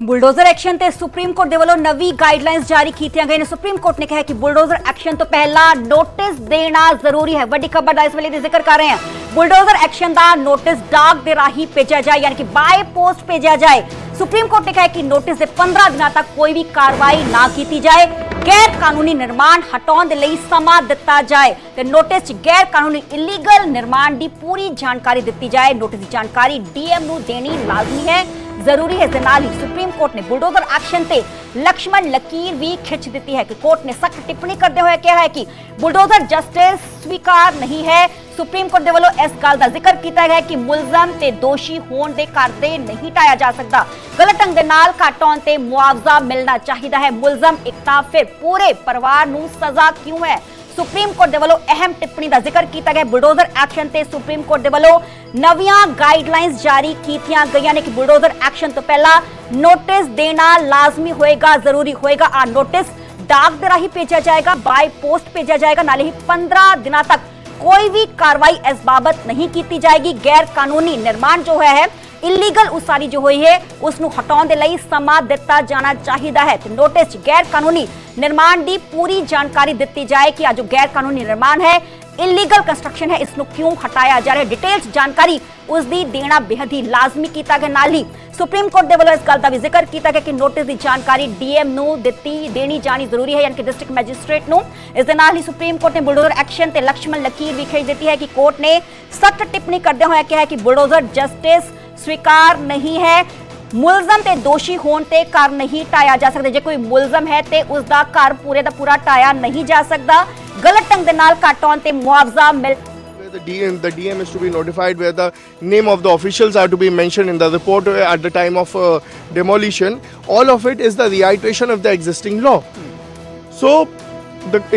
Bulldozer action ते supreme court दे वालों नवी guidelines जारी कीतियां गई ने। सुप्रीम कोर्ट ने कहा कि बुलडोजर एक्शन तो पहला नोटिस देना जरूरी है। बड़ी खबर का इस वेले दी जिक्र कर रहे हैं। बुलडोजर एक्शन का नोटिस डाक दे राही भेजा जाए, यानी कि बाय पोस्ट भेजा जाए। सुप्रीम कोर्ट ने कहा कि नोटिस दे 15 दिनों तक कोई भी कार्रवाई ना की जाए। गैर कानूनी निर्माण हटाने के लिए समा दिता जाए ते नोटिस गैर कानूनी इलीगल निर्माण की पूरी जानकारी दी जाए। नोटिस की जानकारी डीएम नूं देनी लाजमी है, जरूरी है। सुप्रीम कोर्ट ने बुलडोजर एक्शन ते लक्ष्मण लकीर भी खिंच दी है कि कोर्ट ने सख्त टिप्पणी करते हुए कहा है कि बुलडोजर जस्टिस स्वीकार नहीं है। सुप्रीम कोर्ट दे वालों इस गल का जिक्र किया गया कि मुलजम ते दोषी होने दे करते नहीं टाया जा सकता। गलत ढंग दे नाल घट होने ते मुआवजा मिलना चाहिए है। मुलजम एक तां फिर पूरे परिवार नूं सजा क्यों है? सुप्रीम कोर्ट दे वालों अहम टिप्पणी का जिक्र किया गया। बुलडोजर एक्शन ते सुप्रीम कोर्ट दे वालों नवियां गाइडलाइंस जारी कीतियां गईयां ने कि बुलडोजर एक्शन तो पहला नोटिस देना लाजमी होएगा, जरूरी होएगा। आ नोटिस डाक दे राही भेजा जाएगा, बाय पोस्ट भेजा जाएगा। नाले ही 15 दिनों तक कोई भी कार्रवाई इस बाबत नहीं की जाएगी। गैर कानूनी निर्माण जो है इलीगल उसारी जो हुई है उसनू हटाने के लिए समा दिता जाना चाहिए है। तो नोटिस गैर कानूनी निर्माण की पूरी जानकारी दी जाए कि जो गैर कानूनी निर्माण है, इलीगल कंस्ट्रक्शन है, इसनू क्यों हटाया जा रहा है। डिटेल्स जानकारी उसकी देना बेहद ही लाजमी किया गया। नाल ही सुप्रीम कोर्ट दे वालों इस गल का भी जिक्र किया गया कि नोटिस की जानकारी डीएम नू देनी जानी जरूरी है, यानी कि डिस्ट्रिक्ट मैजिस्ट्रेट नू। इस दे नाल ही सुप्रीम कोर्ट ने बुलडोजर एक्शन ते लक्ष्मण लकीर भी खिंच दी है कि कोर्ट ने सख्त टिप्पणी करते हुए कहा है कि बुलडोजर जस्टिस स्वीकार नहीं है। मुलजम ते दोषी होने ते घर नहीं टाया जा सकता। जे कोई मुलजम है ते उसका घर पूरे दा पूरा टाया नहीं जा सकता। गलत ढंग दे नाल घट होने ते मुआवजा मिल The DM is to be notified, where the name of the officials are to be mentioned in the report at the time of demolition. All of it is the reiteration of the existing law. So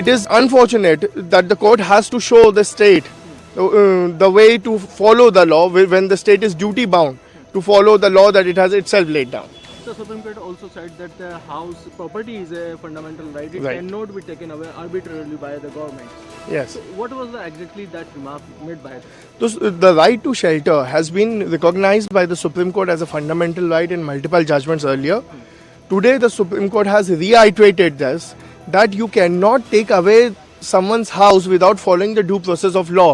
it is unfortunate that the court has to show the state the way to follow the law when the state is duty bound to follow the law that it has itself laid down. So Supreme Court also said that the house property is a fundamental right. It Right. cannot be taken away arbitrarily by the government. Yes. So what was exactly that remark made by it? The right to shelter has been recognized by the Supreme Court as a fundamental right in multiple judgments earlier. Today, the Supreme Court has reiterated this, that you cannot take away someone's house without following the due process of law.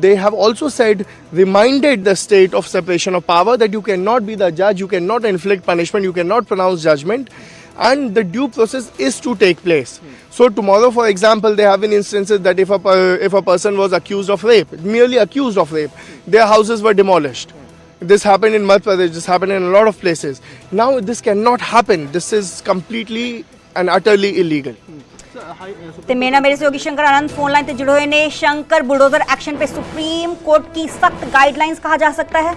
They have also said, reminded the state of separation of power, that you cannot be the judge, you cannot inflict punishment, you cannot pronounce judgment, and the due process is to take place. So tomorrow, for example, there have been instances that if a person was accused of rape, merely accused of rape, their houses were demolished. This happened in Madhya Pradesh, this happened in a lot of places. Now this cannot happen. This is completely and utterly illegal. ते मेरा मेरे सहयोगी शंकर आनंद phone line पे जुड़े हुए ने। Shankar, bulldozer action पे supreme court की सख्त गाइडलाइंस कहा जा सकता है?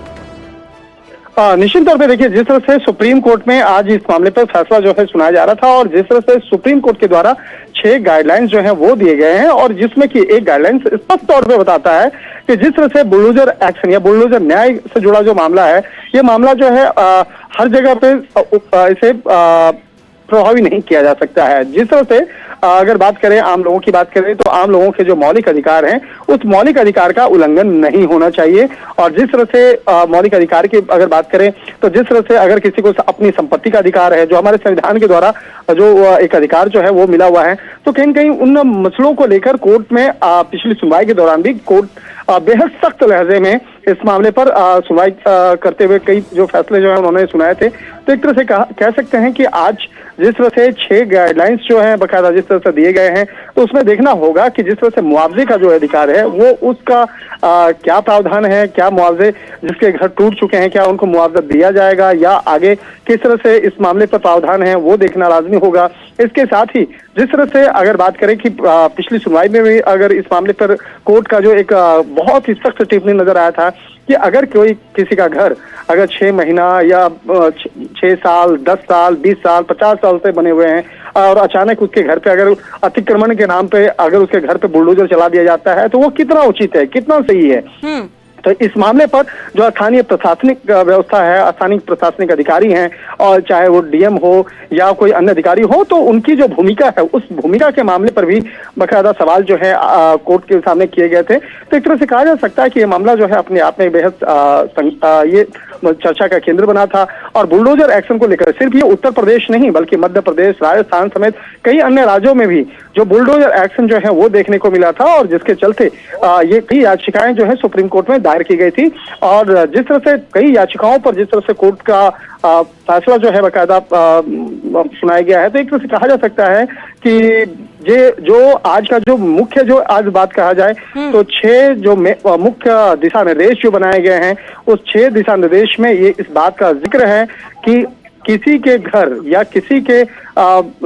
निश्चित तौर पे देखिए, जिस तरह से सुप्रीम कोर्ट में आज इस मामले पर फैसला जो है सुनाया जा रहा था, और जिस तरह से सुप्रीम कोर्ट के द्वारा 6 गाइडलाइंस जो है वो दिए गए हैं, और जिसमें कि एक गाइडलाइंस स्पष्ट तौर पे बताता है कि जिस तरह से बुलडोजर एक्शन या बुलडोजर न्याय से जुड़ा जो मामला है, ये मामला जो है हर जगह पे इसे प्रभावी नहीं किया जा सकता है। जिस तरह से अगर बात करें, आम लोगों की बात करें, तो आम लोगों के जो मौलिक अधिकार हैं, उस मौलिक अधिकार का उल्लंघन नहीं होना चाहिए। और जिस तरह से मौलिक अधिकार की अगर बात करें, तो जिस तरह से अगर किसी को अपनी संपत्ति का अधिकार है, जो हमारे संविधान के द्वारा जो एक अधिकार जो है वो मिला हुआ है, तो कहीं न कहीं उन मसलों को लेकर कोर्ट में पिछली सुनवाई के दौरान भी कोर्ट बेहद सख्त लहजे में इस मामले पर सुनवाई करते हुए कई जो फैसले जो है उन्होंने सुनाए थे। तो एक तरह से कह सकते हैं कि आज जिस तरह से 6 गाइडलाइंस जो हैं बकायदा जिस तरह से दिए गए हैं, तो उसमें देखना होगा कि जिस तरह से मुआवजे का जो अधिकार है वो उसका क्या प्रावधान है, क्या मुआवजे जिसके घर टूट चुके हैं, क्या उनको मुआवजा दिया जाएगा, या आगे किस तरह से इस मामले पर प्रावधान है वो देखना लाजमी होगा। इसके साथ ही जिस तरह से अगर बात करें कि पिछली सुनवाई में भी अगर इस मामले पर कोर्ट का जो एक बहुत ही सख्त टिप्पणी नजर आया था कि अगर कोई किसी का घर अगर 6 महीना या 6 साल, 10 साल, 20 साल, 50 साल से बने हुए हैं, और अचानक उसके घर पे अगर अतिक्रमण के नाम पे अगर उसके घर पे बुलडोजर चला दिया जाता है, तो वो कितना उचित है, कितना सही है। तो इस मामले पर जो स्थानीय प्रशासनिक व्यवस्था है, स्थानीय प्रशासनिक अधिकारी हैं, और चाहे वो डीएम हो या कोई अन्य अधिकारी हो, तो उनकी जो भूमिका है, उस भूमिका के मामले पर भी बकायदा सवाल जो है कोर्ट के सामने किए गए थे। तो एक तरह से कहा जा सकता है कि ये मामला जो है अपने आप में बेहद ये चर्चा का केंद्र बना था। और बुलडोजर एक्शन को लेकर सिर्फ ये उत्तर प्रदेश नहीं बल्कि मध्य प्रदेश, राजस्थान समेत कई अन्य राज्यों में भी जो बुलडोजर एक्शन जो है वो देखने को मिला था, और जिसके चलते ये कई याचिकाएं जो है सुप्रीम कोर्ट में दायर की गई थी। और जिस तरह से कई याचिकाओं पर जिस तरह से कोर्ट का फैसला जो है बाकायदा सुनाया गया है, तो एक तरह से कहा जा सकता है कि ये जो आज का जो मुख्य जो आज बात कहा जाए तो 6 जो मुख्य दिशा निर्देश जो बनाए गए हैं, उस 6 दिशा निर्देश में ये इस बात का जिक्र है कि किसी के घर या किसी के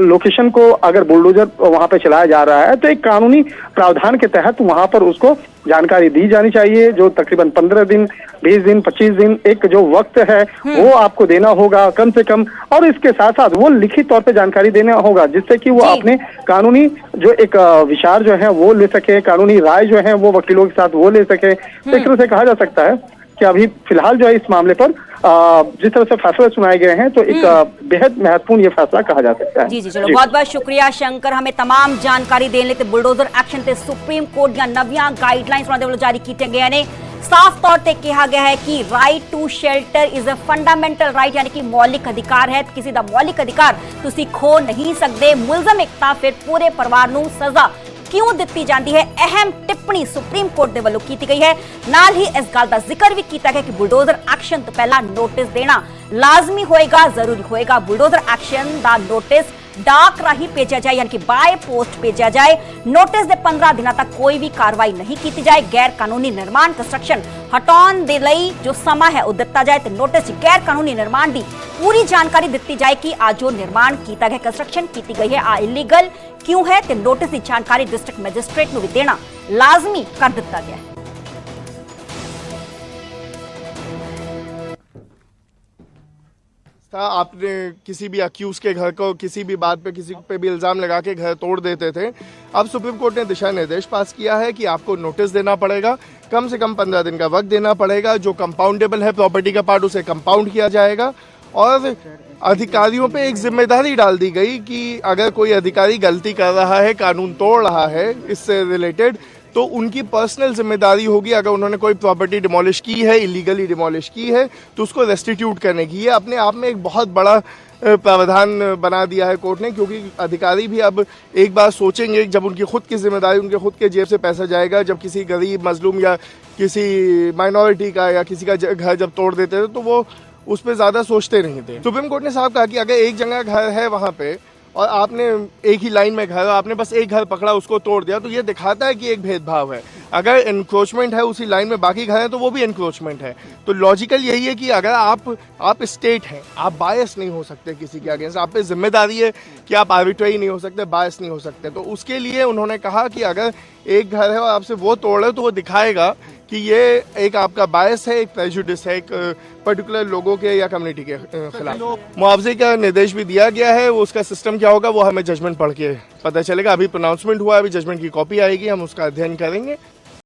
लोकेशन को अगर बुलडोजर वहां पे चलाया जा रहा है तो एक कानूनी प्रावधान के तहत वहां पर उसको जानकारी दी जानी चाहिए, जो तकरीबन 15 दिन, 20 दिन, 25 दिन एक जो वक्त है वो आपको देना होगा कम से कम। और इसके साथ साथ वो लिखित तौर पे जानकारी देना होगा जिससे कि वो अपने कानूनी जो एक विचार जो है वो ले सके, कानूनी राय जो है वो वकीलों के साथ वो ले सके। तो एक तरह से कहा जा सकता है कि अभी फिलहाल जो है इस मामले पर जिस तरह से फैसले सुनाए गए हैं तो एक बेहद महत्वपूर्ण ये फैसला कहा जा सकता है। जी चलो बहुत बहुत शुक्रिया शंकर, हमें तमाम जानकारी देने ते बुलडोजर एक्शन ते सुप्रीम कोर्ट ਦੀਆਂ ਨਵੀਆਂ ਗਾਈਡਲਾਈਨਸ ਉਹਨਾਂ ਦੇ ਵੱਲੋਂ ਜਾਰੀ ਕੀਤੀਆਂ ਗਈਆਂ ਨੇ। ਸਾਫ਼ ਤੌਰ ਤੇ ਕਿਹਾ ਗਿਆ ਹੈ ਕਿ right to shelter is a fundamental right, ਯਾਨੀ ਕਿ ਮੌਲਿਕ ਅਧਿਕਾਰ ਹੈ। ਕਿਸੇ ਦਾ ਮੌਲਿਕ ਅਧਿਕਾਰ ਤੁਸੀਂ ਖੋ ਨਹੀਂ ਸਕਦੇ। ਮੁਲਜ਼ਮ ਇੱਕ ਤਾਂ ਫਿਰ ਪੂਰੇ ਪਰਿਵਾਰ ਨੂੰ ਸਜ਼ਾ क्यों दी जाती है, अहम टिप्पणी सुप्रीम कोर्ट के वालों की गई है। नाल ही इस गल का जिक्र भी किया गया कि बुलडोजर एक्शन तो पहला नोटिस देना लाजमी होएगा, जरूरी होएगा। बुलडोजर एक्शन का नोटिस डाक राही भेजा जाए, यानी कि बाय पोस्ट भेजा जाए। नोटिस के 15 दिनों तक कोई भी कार्रवाई नहीं की जाए। गैर कानूनी निर्माण कंस्ट्रक्शन हटाने के लिए जो समा है वह दिता जाए। तो नोटिस गैर कानूनी निर्माण की पूरी जानकारी दी जाए कि आज जो निर्माण किया गया, कंस्ट्रक्शन की गई है, आ इलीगल क्यों है। तो नोटिस की जानकारी डिस्ट्रिक्ट मैजिस्ट्रेट को भी देना लाजमी कर दिता गया है। आपने किसी भी अक्यूज के घर को किसी भी बात पे किसी पे भी इल्जाम लगा के घर तोड़ देते थे। अब सुप्रीम कोर्ट ने दिशा निर्देश पास किया है कि आपको नोटिस देना पड़ेगा, कम से कम 15 दिन का वक्त देना पड़ेगा। जो कंपाउंडेबल है प्रॉपर्टी का पार्ट उसे कंपाउंड किया जाएगा। और अधिकारियों पे एक जिम्मेदारी डाल दी गई कि अगर कोई अधिकारी गलती कर रहा है, कानून तोड़ रहा है इससे रिलेटेड, तो उनकी पर्सनल जिम्मेदारी होगी। अगर उन्होंने कोई प्रॉपर्टी डिमोलिश की है, इलीगली डिमोलिश की है, तो उसको रेस्टिट्यूट करने की। ये अपने आप में एक बहुत बड़ा प्रावधान बना दिया है कोर्ट ने, क्योंकि अधिकारी भी अब एक बार सोचेंगे जब उनकी खुद की जिम्मेदारी, उनके खुद के जेब से पैसा जाएगा। जब किसी गरीब मजलूम या किसी माइनॉरिटी का या किसी का घर जब तोड़ देते थे तो वो उस पर ज़्यादा सोचते नहीं थे। सुप्रीम कोर्ट ने साफ कहा कि अगर एक जगह घर है वहाँ पे और आपने एक ही लाइन में घर, आपने बस एक घर पकड़ा उसको तोड़ दिया, तो ये दिखाता है कि एक भेदभाव है। अगर एनक्रोचमेंट है उसी लाइन में बाकी घर है तो वो भी एनक्रोचमेंट है। तो लॉजिकल यही है कि अगर आप स्टेट हैं, आप बायस नहीं हो सकते किसी के अगेंस्ट, आप पे जिम्मेदारी है कि आप आर्बिट्रेरी नहीं हो सकते, बायस नहीं हो सकते। तो उसके लिए उन्होंने कहा कि अगर एक घर है और आपसे वो तोड़ रहे हो तो वो दिखाएगा कि ये एक आपका बायस है, एक प्रेजुडिस है, एक पर्टिकुलर लोगों के या कम्युनिटी के खिलाफ। मुआवजे का निर्देश भी दिया गया है। उसका सिस्टम क्या होगा वो हमें जजमेंट पढ़ के पता चलेगा। अभी प्रोनाउंसमेंट हुआ है, अभी जजमेंट की कॉपी आएगी, हम उसका अध्ययन करेंगे।